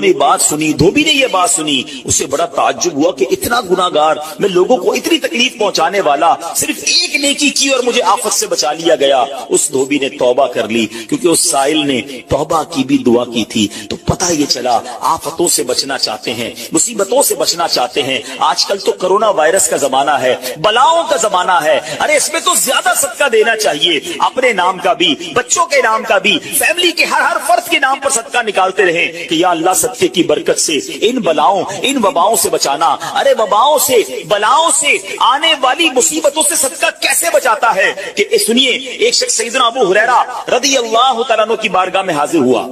نے بات سنی، دھوبی نے یہ بات سنی، اسے بڑا تعجب ہوا کہ اتنا گناہگار میں، لوگوں کو اتنی تکلیف پہنچانے والا، صرف ایک نیکی کی اور مجھے آفت سے بچا لیا گیا۔ اس دھوبی نے توبہ کر لی، کیونکہ اس سائل نے توبہ کی بھی دعا کی تھی۔ تو پتہ یہ چلا آفتوں سے بچنا چاہتے ہیں، مصیبتوں سے بچنا چاہتے ہیں۔ آج کل تو کرونا وائرس کا زمانہ ہے، بلاؤں کا زمانہ ہے، ارے اس میں تو زیادہ صدقہ دینا چاہیے، اپنے نام کا بھی، بچوں کے نام کا بھی، فیملی کے ہر فرد کے نام پر صدقہ نکالتے رہیں کہ یا اللہ صدقے کی برکت سے ان بلاؤں، ان وباؤں سے بچانا۔ ارے وباؤں سے، بلاؤں سے، آنے والی مصیبتوں سے صدقہ کیسے بچاتا ہے کہ سنیے، ایک شخص سیدنا ابو ہریرہ رضی اللہ تعالیٰ عنہ کی بارگاہ میں حاضر ہوا،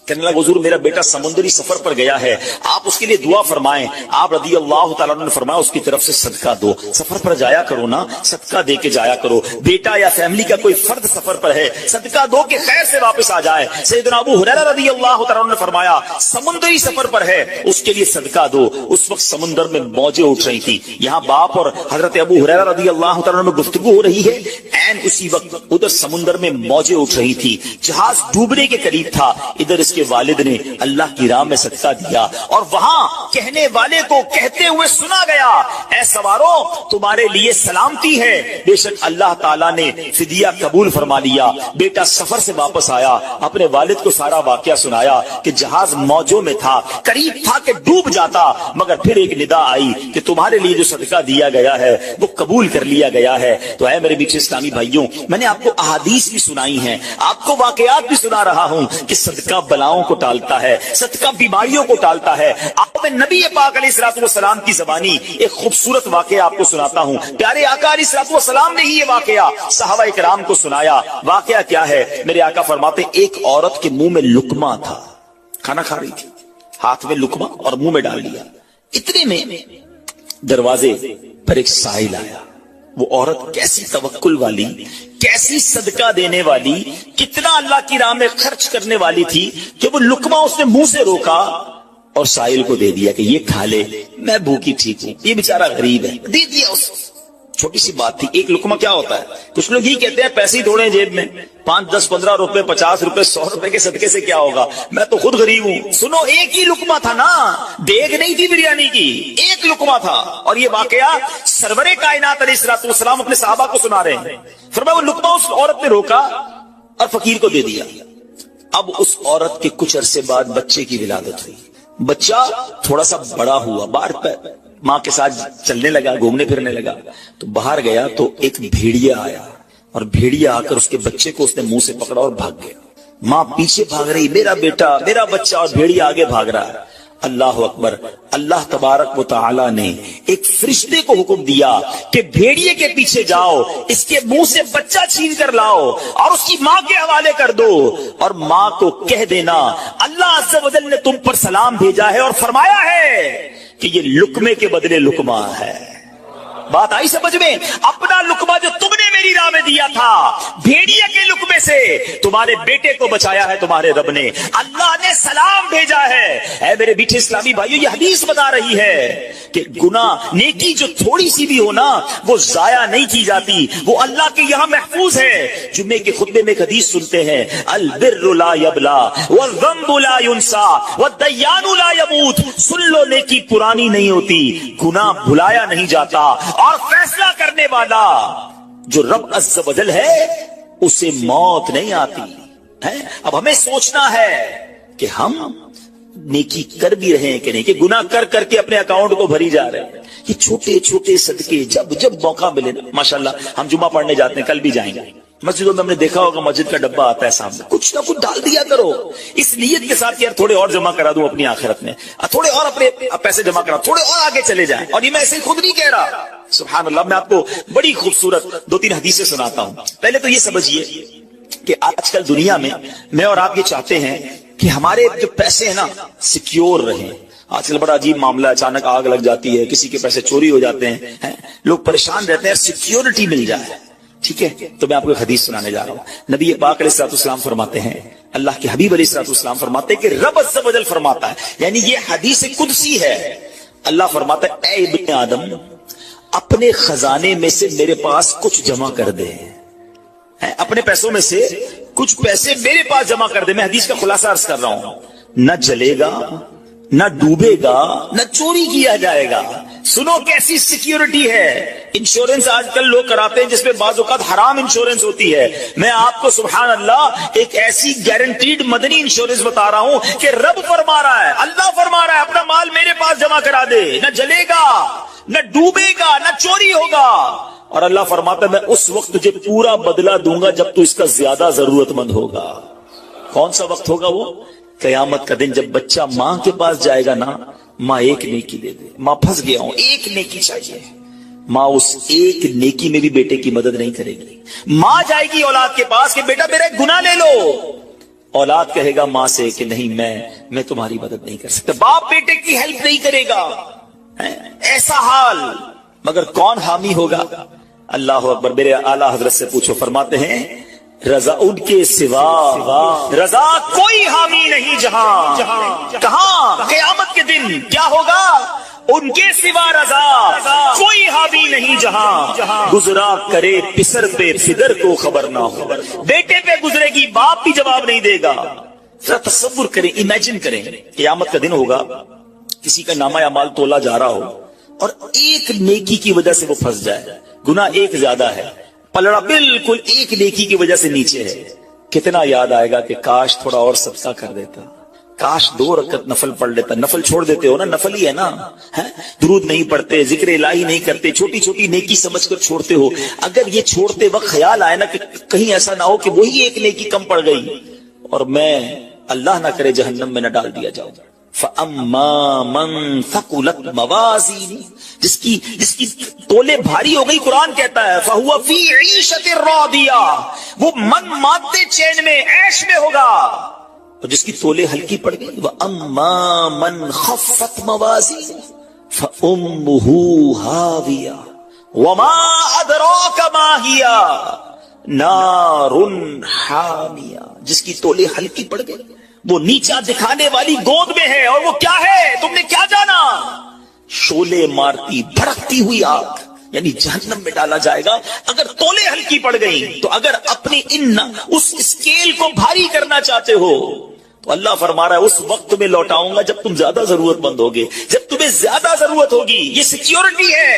کہنے لگا حضور میرا بیٹا سمندری سفر پر گیا ہے، آپ اس کے لیے دعا فرمائیں۔ آپ رضی اللہ تعالیٰ عنہ نے فرمایا اس کی طرف سے صدقہ دو، سفر پر جایا کرو نا، صدقہ دے کے جایا کرو، بیٹا یا فیملی کا کوئی فرد سفر پر ہے، صدقہ دو کہ خیر سے واپس آ جائے۔ سیدنا ابو ہریرہ رضی اللہ تعالیٰ عنہ نے فرمایا سمندری سفر پر ہے، اس کے لیے صدقہ دو۔ اس وقت سمندر میں موجیں اٹھ رہی تھی، یہاں باپ اور حضرت ابو ہریرہ رضی اللہ تعالیٰ عنہ میں گفتگو ہو رہی ہے، عین اسی وقت ادھر سمندر میں موجیں اٹھ رہی تھی، جہاز ڈوبنے کے قریب تھا، ادھر اس کے والد نے اللہ کی راہ میں صدقہ دیا، اور وہاں کہنے والے کو کہتے ہوئے سنا گیا اے سوارو تمہارے لیے سلامتی ہے، بے شک اللہ تعالیٰ نے فدیہ قبول فرما لیا۔ بیٹا سفر سے واپس آیا، اپنے والد کو سارا واقعہ سنایا کہ جہاز موجوں میں تھا، قریب تھا کہ ڈوب جاتا، مگر پھر ایک ندا آئی کہ تمہارے لیے جو صدقہ دیا گیا ہے وہ قبول کر لیا گیا ہے۔ تو اے میرے بیچ اسلامی بھائیوں، میں نے آپ کو احادیث بھی سنائی ہیں، آپ کو واقعات بھی سنا رہا ہوں کہ صدقہ بلاؤں کو ٹالتا ہے، صدقہ بیماریوں کو ٹالتا ہے۔ آپ میں نبی پاک علیہ الصلوۃ والسلام کی زبانی ایک خوبصورت واقعہ آپ کو سناتا ہوں۔ پیارے آقا علیہ الصلوۃ والسلام نے ہی یہ واقعہ صحابہ کرام کو سنایا۔ واقعہ کیا ہے؟ میرے آقا فرماتے ایک عورت کے منہ میں لقمہ تھا، کھانا کھا رہی تھی، ہاتھ میں لقمہ اور منہ میں ڈال لیا. اتنے میں دروازے پر ایک سائل آیا. وہ عورت کیسی توکل والی, کیسی صدقہ دینے والی, کتنا اللہ کی راہ میں خرچ کرنے والی تھی کہ وہ لقمہ اس نے منہ سے روکا اور سائل کو دے دیا کہ یہ کھا لے, میں بھوکی ٹھیک ہوں, یہ بیچارہ غریب ہے, دے دیا اس. چھوٹی سی بات تھی. ایک لقمہ کیا ہوتا ہے؟ کچھ لوگ ہی کہتے ہیں پیسے ہی تھوڑے جیب میں, 5 10 15 روپے 50 روپے 100 روپے کے صدقے سے کیا ہوگا, میں تو خود غریب ہوں. سنو, ایک ہی لقمہ تھا نا, دیگ نہیں تھی بریانی کی, ایک لقمہ تھا. اور یہ واقعہ سرور کائنات علیہ الصلوۃ والسلام اپنے صحابہ کو سنا رہے ہیں. فرمایا وہ لقمہ اس عورت نے روکا اور فقیر کو دے دیا. اب اس عورت کے کچھ عرصے بعد بچے کی ولادت ہوئی. بچہ تھوڑا سا بڑا ہوا, باہر ماں کے ساتھ چلنے لگا, گھومنے پھرنے لگا. تو باہر گیا تو ایک بھیڑیا آیا, اور بھیڑیا آ کر اس کے بچے کو اس نے منہ سے پکڑا اور بھاگ گیا. ماں پیچھے بھاگ رہی, میرا بیٹا میرا بچہ, اور بھیڑیا آگے بھاگ رہا ہے. اللہ اکبر. اللہ تبارک و تعالی نے ایک فرشتے کو حکم دیا کہ بھیڑیے کے پیچھے جاؤ, اس کے منہ سے بچہ چھین کر لاؤ اور اس کی ماں کے حوالے کر دو, اور ماں کو کہہ دینا اللہ عز و جل نے تم پر سلام بھیجا ہے اور فرمایا ہے کہ یہ لقمے کے بدلے لقمہ ہے. بات آئی سمجھ میں؟ اپنا لقمہ جو تم نے میری راہ میں دیا تھا, بھیڑیا کے لقمے سے تمہارے بیٹے کو بچایا ہے تمہارے رب نے. اللہ نے سلام بھیجا ہے. اے میرے میٹھے اسلامی بھائیو, یہ حدیث بتا رہی ہے کہ گناہ, نیکی جو تھوڑی سی بھی ہو نا, وہ ضائع نہیں کی جاتی, وہ اللہ کے یہاں محفوظ ہے. جمعے کے خطبے میں ایک حدیث سنتے ہیں, البر لا یبلا والذنب لا ینسا والدیان لا یموت. سن لو, نیکی پرانی نہیں ہوتی, گناہ بھلایا نہیں جاتا, اور فیصلہ کرنے والا جو رب عز و جل ہے اسے موت نہیں آتی ہے. اب ہمیں سوچنا ہے کہ ہم نیکی کر بھی رہے ہیں کہ نہیں, کہ گناہ کر کر کے اپنے اکاؤنٹ کو بھری جا رہے ہیں. یہ چھوٹے چھوٹے صدقے جب جب موقع ملے نا, ماشاءاللہ ہم جمعہ پڑھنے جاتے ہیں, کل بھی جائیں گے. مسجدوں میں ہم نے دیکھا ہوگا مسجد کا ڈبہ آتا ہے سامنے, کچھ نہ کچھ ڈال دیا کرو اس نیت کے ساتھ کہ یار تھوڑے اور جمع کرا دوں اپنی آخرت میں, تھوڑے اور اپنے پیسے جمع کرا, تھوڑے اور آگے چلے جائیں. اور یہ میں ایسے خود نہیں کہہ رہا, سبحان اللہ. میں آپ کو بڑی خوبصورت 2-3 حدیثیں سناتا ہوں. پہلے تو یہ سمجھیے کہ آج کل دنیا میں اور آپ یہ چاہتے ہیں کہ ہمارے جو پیسے ہیں نا سیکیور رہیں. آج کل بڑا عجیب معاملہ, اچانک آگ لگ جاتی ہے, کسی کے پیسے چوری ہو جاتے ہیں, لوگ پریشان رہتے ہیں, سیکیورٹی مل جائے. ٹھیک ہے, تو میں آپ کو ایک حدیث سنانے جا رہا ہوں. نبی پاک علیہ الصلوۃ والسلام فرماتے ہیں, اللہ کے حبیب علیہ الصلوۃ والسلام فرماتے ہیں کہ رب عز و جل فرماتا ہے, یعنی یہ حدیث قدسی ہے. اللہ فرماتا ہے, اے ابن آدم, اپنے خزانے میں سے میرے پاس کچھ جمع کر دے, اپنے پیسوں میں سے کچھ پیسے میرے پاس جمع کر دے. میں حدیث کا خلاصہ عرض کر رہا ہوں. نہ جلے گا, نہ ڈوبے گا, نہ چوری کیا جائے گا. سنو کیسی سیکیورٹی ہے. انشورنس آج کل لوگ کراتے ہیں جس میں بعض اوقات حرام انشورنس ہوتی ہے. میں آپ کو سبحان اللہ ایک ایسی گارنٹیڈ مدنی انشورنس بتا رہا ہوں کہ رب فرما رہا ہے, اللہ فرما رہا ہے, اپنا مال میرے پاس جمع کرا دے, نہ جلے گا, نہ ڈوبے گا, نہ چوری ہوگا. اور اللہ فرماتا ہے میں اس وقت تجھے پورا بدلہ دوں گا جب تو اس کا زیادہ ضرورت مند ہوگا. کون سا وقت ہوگا وہ؟ قیامت کا دن, جب بچہ ماں کے پاس جائے گا نا, ماں ایک نیکی دے دے, ماں پھنس گیا ہوں, ایک نیکی چاہیے. ماں اس ایک نیکی میں بھی بیٹے کی مدد نہیں کرے گی. ماں جائے گی اولاد کے پاس کہ بیٹا میرا گناہ لے لو, اولاد کہے گا ماں سے کہ نہیں میں تمہاری مدد نہیں کر سکتا. باپ بیٹے کی ہیلپ نہیں کرے گا. ایسا حال, مگر کون حامی ہوگا؟ اللہ اکبر. میرے اعلیٰ حضرت سے پوچھو, فرماتے ہیں رضا ان کے سوا رضا کوئی حامی نہیں جہاں. کہاں؟ قیامت کے دن کیا ہوگا؟ ان کے سوا رضا کوئی حامی نہیں جہاں. گزرا کرے پسر پہ پدر کو خبر نہ ہو, بیٹے پہ گزرے گی باپ بھی جواب نہیں دے گا. ذرا تصور کریں, امیجن کریں, قیامت کا دن ہوگا, کسی کا نامہ اعمال تولا جا رہا ہو اور ایک نیکی کی وجہ سے وہ پھنس جائے. گناہ ایک زیادہ ہے, پلڑا بالکل ایک نیکی کی وجہ سے نیچے ہے. کتنا یاد آئے گا کہ کاش تھوڑا اور صدقہ کر دیتا, کاش 2 رکعت نفل پڑھ لیتا. نفل چھوڑ دیتے ہو نا, نفل ہی ہے نا, درود نہیں پڑھتے, ذکر الہی نہیں کرتے, چھوٹی چھوٹی نیکی سمجھ کر چھوڑتے ہو. اگر یہ چھوڑتے وقت خیال آئے نا کہ کہیں ایسا نہ ہو کہ وہی ایک نیکی کم پڑ گئی اور میں اللہ نہ کرے جہنم میں نہ ڈال دیا جاؤں. فَأَمَّا مَن ثَقُلَتْ مَوَازِينُهُ, جس کی تولے بھاری ہو گئی, قرآن کہتا ہے فَهُوَ فِي عِيشَةٍ رَاضِيَةٍ, وہ من مانتے چین میں, عیش میں ہوگا. اور جس کی تولے ہلکی پڑ گئی وَأَمَّا مَنْ خَفَّتْ مَوَازِينُهُ فَأُمُّهُ هَاوِيَةٌ وَمَا أَدْرَاكَ مَا هِيَ نَارٌ حَامِيَةٌ، جس کی تولے ہلکی پڑ گئی وہ نیچا دکھانے والی گود میں ہے، اور وہ کیا ہے تم نے کیا جانا؟ شولے مارتی بھڑکتی ہوئی آگ، یعنی جہنم میں ڈالا جائے گا اگر تولے ہلکی پڑ گئی۔ تو اگر اپنی اس اسکیل کو بھاری کرنا چاہتے ہو تو اللہ فرما رہا ہے اس وقت میں لوٹاؤں گا جب تم زیادہ ضرورت مند ہوگے، جب تمہیں زیادہ ضرورت ہوگی۔ یہ سیکیورٹی ہے۔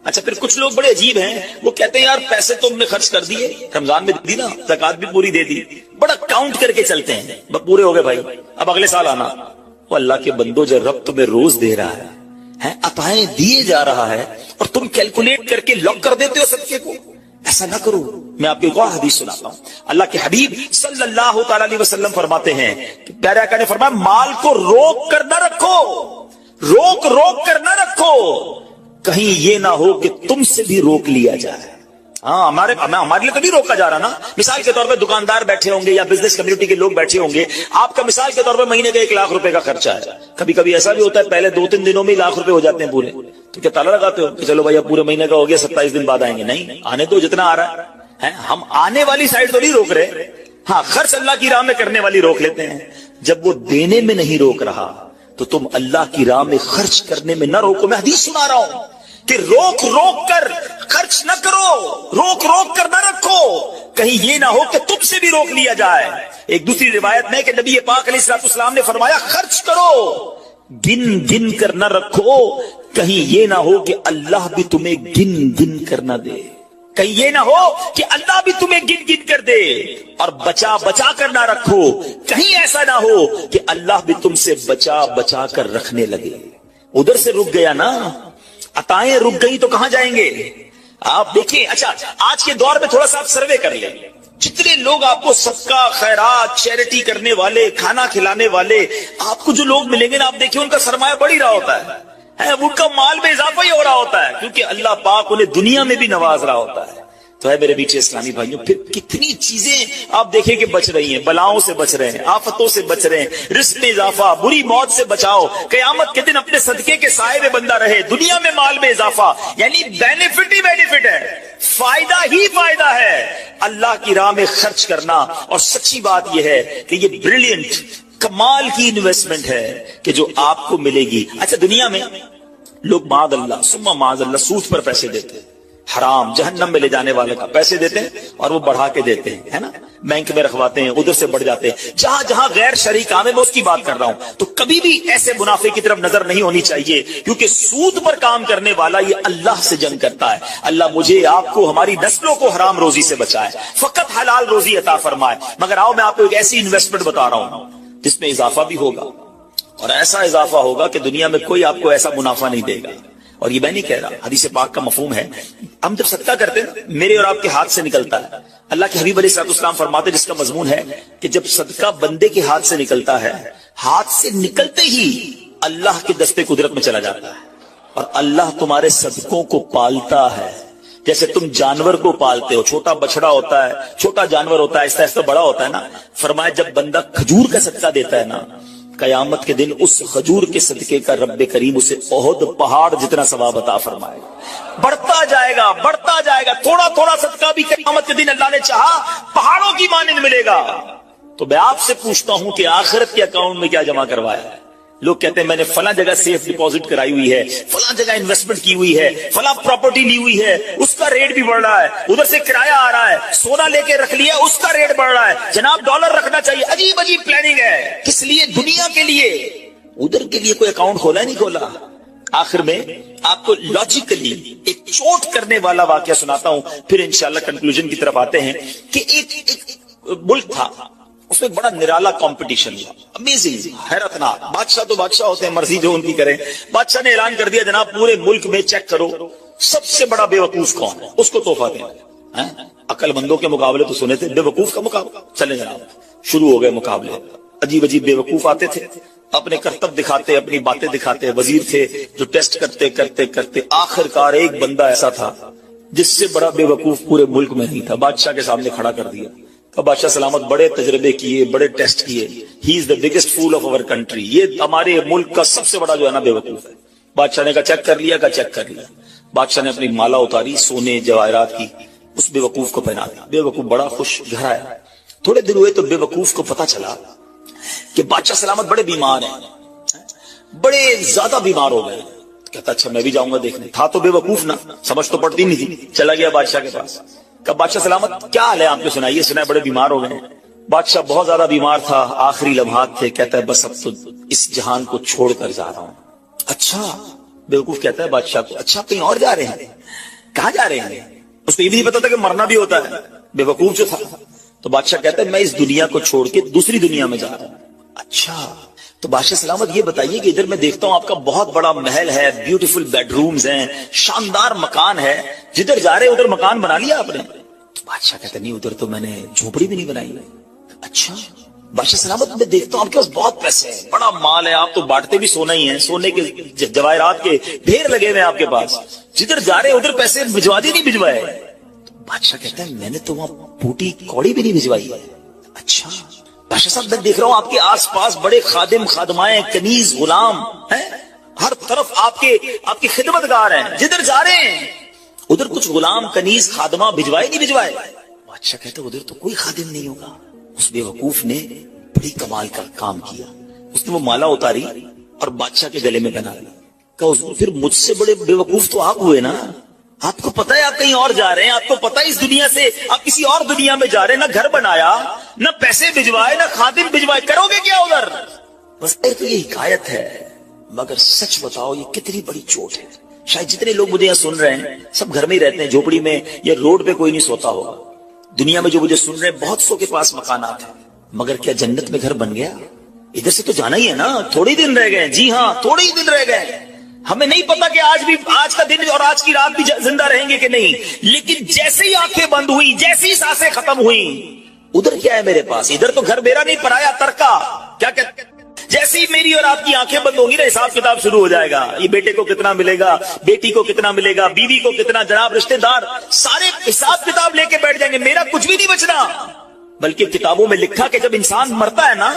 اچھا پھر کچھ لوگ بڑے عجیب ہیں، وہ کہتے ہیں یار پیسے تو ہم نے خرچ کر دیے، رمضان میں دی نا، زکات بھی پوری دے دی، بڑا کاؤنٹ کر کے چلتے ہیں، پورے ہو گئے بھائی اب اگلے سال آنا۔ وہ اللہ کے بندو جو رب تمہیں روز دے رہا ہے، عطائیں دیے جا رہا ہے، اور تم کیلکولیٹ کر کے لاک کر دیتے ہو صدقے کو، ایسا نہ کرو۔ میں آپ کو ایک اور حدیث سناتا ہوں۔ اللہ کے حبیب صلی اللہ تعالی علیہ وسلم فرماتے ہیں کہ پیارے آقا نے فرمایا مال کو روک کر نہ رکھو، روک کر نہ رکھو، کہیں یہ نہ ہو کہ تم سے بھی روک لیا جائے۔ ہاں ہمارے لیے تو نہیں روکا جا رہا نا۔ مثال کے طور پہ دکاندار بیٹھے ہوں گے یا بزنس کمیونٹی کے لوگ بیٹھے ہوں گے، آپ کا مثال کے طور پہ مہینے کا 1 لاکھ روپے کا خرچہ ہے، کبھی کبھی ایسا بھی ہوتا ہے پہلے 2-3 دنوں میں ہی لاکھ روپے ہو جاتے ہیں پورے، تو کیا تالا لگاتے ہو کہ چلو بھائی اب پورے مہینے کا ہو گیا 27 دن بعد آئیں گے؟ نہیں، آنے تو جتنا آ رہا ہے، ہم آنے والی سائڈ تو نہیں روک رہے، ہاں خرچ اللہ کی راہ میں کرنے والی روک لیتے ہیں۔ جب وہ دینے میں نہیں روک رہا تو تم اللہ کی راہ میں خرچ کرنے میں نہ روکو۔ میں حدیث سنا رہا ہوں کہ روک کر خرچ نہ کرو، روک کر نہ رکھو، کہیں یہ نہ ہو کہ تم سے بھی روک لیا جائے۔ ایک دوسری روایت میں کہ نبی پاک علیہ السلام نے فرمایا خرچ کرو، گن کر نہ رکھو، کہیں یہ نہ ہو کہ اللہ بھی تمہیں گن کر نہ دے، کہیں یہ نہ ہو کہ اللہ بھی تمہیں گن کر دے، اور بچا کر نہ رکھو، کہیں ایسا نہ ہو کہ اللہ بھی تم سے بچا کر رکھنے لگے۔ ادھر سے رک گیا نا، عطائیں رک گئی تو کہاں جائیں گے؟ آپ دیکھیں۔ اچھا آج کے دور میں تھوڑا سا آپ سروے کر لیں، جتنے لوگ آپ کو صدقہ خیرات چیریٹی کرنے والے، کھانا کھلانے والے، آپ کو جو لوگ ملیں گے نا، آپ دیکھیں ان کا سرمایہ بڑھ ہی رہا ہوتا ہے، ان کا مال میں اضافہ ہی ہو رہا ہوتا ہے، کیونکہ اللہ پاک انہیں دنیا میں بھی نواز رہا ہوتا ہے۔ تو ہے میرے میٹھے اسلامی بھائیوں، پھر کتنی چیزیں آپ دیکھیں کہ بچ رہی ہیں، بلاؤں سے بچ رہے ہیں، آفتوں سے بچ رہے ہیں، رزق میں اضافہ، بری موت سے بچاؤ، قیامت کے دن اپنے صدقے کے سائے میں بندہ رہے، دنیا میں مال میں اضافہ، یعنی بینیفٹ ہی بینیفٹ ہے، فائدہ ہی فائدہ ہے اللہ کی راہ میں خرچ کرنا۔ اور سچی بات یہ ہے کہ یہ بریلینٹ کمال کی انویسٹمنٹ ہے کہ جو آپ کو ملے گی۔ اچھا دنیا میں لوگ معاذ اللہ ثم معاذ اللہ سود پر پیسے دیتے ہیں، حرام جہنم میں لے جانے والے کا پیسے دیتے ہیں اور وہ بڑھا کے دیتے ہیں، ہے نا، بینک میں رکھواتے ہیں، ادھر سے بڑھ جاتے ہیں، جہاں غیر شرعی کام ہے میں اس کی بات کر رہا ہوں۔ تو کبھی بھی ایسے منافع کی طرف نظر نہیں ہونی چاہیے، کیونکہ سود پر کام کرنے والا یہ اللہ سے جنگ کرتا ہے۔ اللہ مجھے آپ کو ہماری نسلوں کو حرام روزی سے بچائے، فقط حلال روزی عطا فرمائے۔ مگر آؤ میں آپ کو ایک ایسی انویسٹمنٹ بتا رہا ہوں جس میں اضافہ بھی ہوگا، اور ایسا اضافہ ہوگا کہ دنیا میں کوئی آپ کو ایسا منافع نہیں دے گا۔ اور یہ میں نہیں کہہ رہا، حدیث پاک کا مفہوم ہے، ہم جب صدقہ کرتے ہیں میرے اور آپ کے ہاتھ سے نکلتا ہے، اللہ کے حبیب علیہ السلام فرماتے جس کا مضمون ہے کہ جب صدقہ بندے کے ہاتھ سے نکلتا ہے، ہاتھ سے نکلتے ہی اللہ کے دستے قدرت میں چلا جاتا ہے، اور اللہ تمہارے صدقوں کو پالتا ہے جیسے تم جانور کو پالتے ہو۔ چھوٹا بچڑا ہوتا ہے، چھوٹا جانور ہوتا ہے، آہستہ آہستہ بڑا ہوتا ہے نا۔ فرمایا جب بندہ کھجور کا صدقہ دیتا ہے نا، قیامت کے دن اس خجور کے صدقے کا رب کریم اسے احد پہاڑ جتنا ثواب عطا فرمائے گا، بڑھتا جائے گا، تھوڑا تھوڑا صدقہ بھی قیامت کے دن اللہ نے چاہا پہاڑوں کی مانند ملے گا۔ تو میں آپ سے پوچھتا ہوں کہ آخرت کے اکاؤنٹ میں کیا جمع کروایا ہے؟ لوگ کہتے ہیں میں نے فلاں جگہ سیف ڈپوزٹ کرائی ہوئی ہے، فلاں جگہ انویسٹمنٹ کی ہوئی ہے، فلاں پراپرٹی لی ہوئی ہے، اس کا ریٹ بھی بڑھ رہا ہے، ادھر سے کرایہ آ رہا ہے، سونا لے کے رکھ لیا اس کا ریٹ بڑھ رہا ہے، جناب ڈالر رکھنا چاہیے۔ عجیب پلاننگ ہے، کس لیے؟ دنیا کے لیے۔ ادھر کے لیے کوئی اکاؤنٹ کھولا نہیں کھولا۔ آخر میں آپ کو لاجیکلی ایک چوٹ کرنے والا واقعہ سناتا ہوں، پھر انشاءاللہ کنکلوژن کی طرف آتے ہیں کہ ایک ملک تھا، اس میں بڑا نرالا کمپٹیشن ہوا، امیزنگ، حیرتناک۔ بادشاہ تو بادشاہ ہوتے ہیں، مرضی جو ان کی کریں۔ بادشاہ نے اعلان کر دیا جناب پورے ملک میں چیک کرو سب سے بڑا بے وقوف کون ہے، اس کو تحفہ دیں۔ عقل مندوں کے مقابلے تو سنے تھے، بے وقوف کا مقابلہ، چلے جناب شروع ہو گئے مقابلے۔ عجیب بے وقوف آتے تھے، اپنے کرتب دکھاتے، اپنی باتیں دکھاتے، وزیر تھے جو ٹیسٹ کرتے آخر کار ایک بندہ ایسا تھا جس سے بڑا بے وقوف پورے ملک میں نہیں تھا، بادشاہ کے سامنے کھڑا کر دیا۔ بادشاہ سلامت بڑے تجربے کیے, بڑے ٹیسٹ کیے. He is the biggest fool of our country, یہ ہمارے ملک کا سب سے بڑا جو ہے نا بے وقوف ہے. بادشاہ نے کہا چیک کر لیا, چیک کر لیا. بادشاہ نے اپنی مالا اتاری سونے جواہرات کی, اس بے وقوف کو پہنا دیا. بے وقوف بڑا خوش گھر آیا. تھوڑے دن ہوئے تو بے وقوف کو پتا چلا کہ بادشاہ سلامت بڑے بیمار ہیں, بڑے زیادہ بیمار ہو گئے. کہتا اچھا میں بھی جاؤں گا دیکھنے. تھا تو بے وقوف نا, سمجھ تو پڑتی نہیں تھی. چلا گیا بادشاہ کے پاس. کہ بادشاہ سلامت کیا حال ہے آپ کو, سنائیے. سنا ہے بڑے بیمار ہو گئے. بادشاہ بہت زیادہ بیمار تھا, آخری لمحات تھے. کہتا ہے بس اب تو اس جہان کو چھوڑ کر جا رہا ہوں. اچھا, بیوقوف کہتا ہے بادشاہ کو, اچھا کہیں اور جا رہے ہیں؟ کہاں جا رہے ہیں؟ اس کو یہ بھی نہیں پتا تھا کہ مرنا بھی ہوتا ہے, بیوقوف جو تھا. تو بادشاہ کہتا ہے میں اس دنیا کو چھوڑ کے دوسری دنیا میں جا رہا ہوں. اچھا, تو بادشاہ سلامت یہ بتائیے کہ ادھر میں دیکھتا ہوں آپ کا بہت بڑا محل ہے, بیوٹیفل بیڈ رومز ہیں, شاندار مکان ہے, جدھر جا رہے ادھر مکان بنا لیا آپ نے؟ تو بادشاہ کہتا نہیں, ادھر تو میں نے جھوپڑی بھی نہیں بنائی. اچھا, بادشاہ سلامت میں دیکھتا ہوں آپ کے پاس بہت پیسے ہیں, بڑا مال ہے, آپ تو بانٹتے بھی سونا ہی ہیں, سونے کے جواہرات کے ڈھیر لگے ہوئے ہیں آپ کے پاس, جدھر جا رہے ادھر پیسے بھجوا دی نہیں بھجوائے. تو بادشاہ کہتا ہے میں نے تو وہاں بوٹی کوڑی بھی نہیں بھجوائی. اچھا, بادشاہ صاحب میں دیکھ رہا ہوں آپ کے آس پاس بڑے خادم خادمائیں, کنیز غلام ہیں, ہر طرف آپ کے خدمت گار ہیں, جدھر جا رہے ہیں ادھر کچھ غلام کنیز خادمہ بھجوائے نہیں بھجوائے؟ بادشاہ کہتا ہے ادھر تو کوئی خادم نہیں ہوگا. اس بے وقوف نے بڑی کمال کا کام کیا, اس نے وہ مالا اتاری اور بادشاہ کے گلے میں پہنا لی. کہ حضور پھر مجھ سے بڑے بے وقوف تو آپ ہوئے نا, آپ کو پتا ہے آپ کہیں اور جا رہے ہیں, آپ کو پتا ہے اس دنیا سے آپ کسی اور دنیا میں جا رہے ہیں, نہ گھر بنایا, نہ پیسے بھجوائے, نہ خادم بھجوائے, کرو گے کیا ادھر؟ بس ایک تو یہ حکایت ہے, مگر سچ بتاؤ یہ کتنی بڑی چوٹ ہے. شاید جتنے لوگ مجھے یہاں سن رہے ہیں سب گھر میں ہی رہتے ہیں, جھوپڑی میں یا روڈ پہ کوئی نہیں سوتا ہوگا. دنیا میں جو مجھے سن رہے ہیں بہت سو کے پاس مکانات ہیں, مگر کیا جنت میں گھر بن گیا؟ ادھر سے تو جانا ہی ہے نا, تھوڑے ہی دن رہ گئے. جی ہاں, تھوڑے ہی دن رہ گئے. ہمیں نہیں پتا کہ آج کا دن اور آج کی رات بھی زندہ رہیں گے کہ نہیں, لیکن جیسے ہی آنکھیں بند ہوئی, جیسے ہی سانسیں ختم ہوئی, ادھر کیا ہے میرے پاس؟ ادھر تو گھر میرا نہیں, پرایا ترکا. کیا کہتے ہیں, جیسے ہی میری اور آپ کی آنکھیں بند ہوں گی نا, حساب کتاب شروع ہو جائے گا. یہ بیٹے کو کتنا ملے گا, بیٹی کو کتنا ملے گا, بیوی کو کتنا, جناب رشتہ دار سارے حساب کتاب لے کے بیٹھ جائیں گے. میرا کچھ بھی نہیں بچنا. بلکہ کتابوں میں لکھا کہ جب انسان مرتا ہے نا,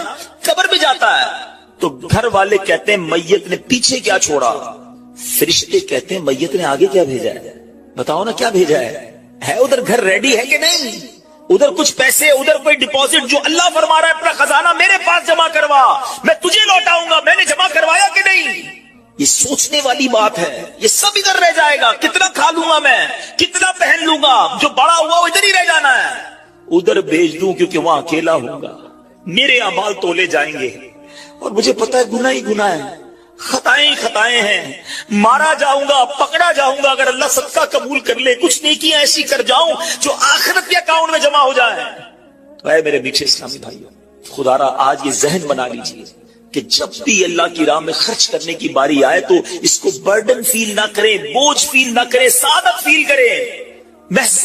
قبر بھی جاتا ہے, تو گھر والے کہتے ہیں میت نے پیچھے کیا چھوڑا, فرشتے کہتے ہیں میت نے آگے کیا بھیجا ہے. بتاؤ نا کیا بھیجا ہے ادھر گھر ریڈی ہے کہ نہیں؟ ادھر کچھ پیسے, ادھر کوئی ڈپوزٹ, جو اللہ فرما رہا ہے اپنا خزانہ میرے پاس جمع کروا, میں تجھے لوٹاؤں گا, میں نے جمع کروایا کہ نہیں؟ یہ سوچنے والی بات ہے. یہ سب ادھر رہ جائے گا. کتنا کھا لوں گا میں, کتنا پہن لوں گا, جو بڑا ہوا وہ ادھر ہی رہ جانا ہے. ادھر بھیج دوں کیونکہ وہاں اکیلا ہوں گا, میرے اعمال تولے جائیں گے, اور مجھے پتا ہے گناہ ہی گناہ ہے, خطائیں خطائیں ہیں. مارا جاؤں گا, پکڑا جاؤں گا, اگر اللہ صدقہ قبول کر لے, کچھ نیکیاں ایسی کر جاؤں جو آخرت کے اکاؤنٹ میں جمع ہو جائے. تو اے میرے میٹھے اسلامی بھائیوں, خدا را آج یہ ذہن بنا لیجئے کہ جب بھی اللہ کی راہ میں خرچ کرنے کی باری آئے تو اس کو برڈن فیل نہ کرے, بوجھ فیل نہ کرے, سعادت فیل کرے, محسوس